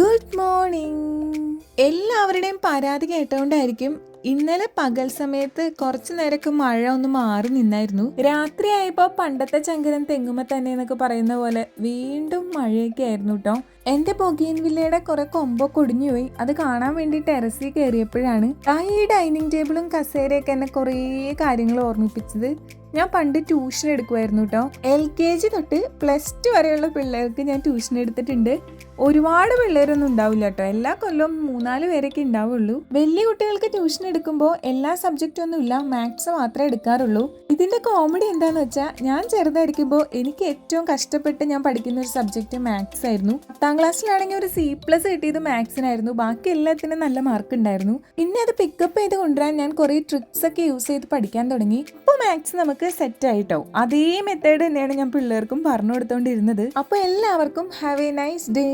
Good morning. എല്ലാവരുടെയും പരാതി കേട്ടോണ്ടായിരിക്കും ഇന്നലെ പകൽ സമയത്ത് കുറച്ചു നേരമൊക്കെ മഴ ഒന്ന് മാറി നിന്നായിരുന്നു. രാത്രിയായപ്പോ പണ്ടത്തെ ചങ്കരൻ തെങ്ങുമ്പോ തന്നെ എന്നൊക്കെ പറയുന്ന പോലെ വീണ്ടും മഴയൊക്കെ ആയിരുന്നു കേട്ടോ. എന്റെ ബൊഗെയിൻ വില്ലയുടെ കുറെ കൊമ്പൊക്കെ ഒടിഞ്ഞുപോയി. അത് കാണാൻ വേണ്ടി ടെറസിൽ കയറിയപ്പോഴാണ് ഈ ഡൈനിങ് ടേബിളും കസേരയൊക്കെ എന്നെ കുറേ കാര്യങ്ങൾ ഓർമ്മിപ്പിച്ചത്. ഞാൻ പണ്ട് ട്യൂഷൻ എടുക്കുമായിരുന്നു കേട്ടോ. LKG തൊട്ട് +2 വരെയുള്ള പിള്ളേർക്ക് ഞാൻ ട്യൂഷൻ എടുത്തിട്ടുണ്ട്. ഒരുപാട് പിള്ളേരൊന്നും ഉണ്ടാവില്ല കേട്ടോ. എല്ലാ കൊല്ലവും 3-4 പേരൊക്കെ ഉണ്ടാവുള്ളൂ. വലിയ കുട്ടികൾക്ക് ട്യൂഷൻ എടുക്കുമ്പോൾ എല്ലാ സബ്ജക്റ്റും ഒന്നും ഇല്ല, മാത്സ് മാത്രമേ എടുക്കാറുള്ളൂ. ഇതിന്റെ കോമഡി എന്താന്ന് വെച്ചാൽ, ഞാൻ ചെറുതായിരിക്കുമ്പോൾ എനിക്ക് ഏറ്റവും കഷ്ടപ്പെട്ട് ഞാൻ പഠിക്കുന്ന ഒരു സബ്ജക്റ്റ് മാത്സ് ആയിരുന്നു. 10ാം ക്ലാസ്സിലാണെങ്കിൽ ഒരു C+ കിട്ടിയത് മാത്സിനായിരുന്നു. ബാക്കി എല്ലാത്തിനും നല്ല മാർക്ക് ഉണ്ടായിരുന്നു. പിന്നെ അത് പിക്കപ്പ് ചെയ്ത് കൊണ്ടുവരാൻ ഞാൻ കുറെ ട്രിക്സ് ഒക്കെ യൂസ് ചെയ്ത് പഠിക്കാൻ തുടങ്ങി. അപ്പോൾ മാത്സ് നമുക്ക് സെറ്റ് ആയിട്ടോ. അതേ മെത്തേഡ് തന്നെയാണ് ഞാൻ പിള്ളേർക്കും പറഞ്ഞു കൊടുത്തോണ്ടിരുന്നത്. അപ്പോൾ എല്ലാവർക്കും ഹാവ് എ നൈസ് ഡേ.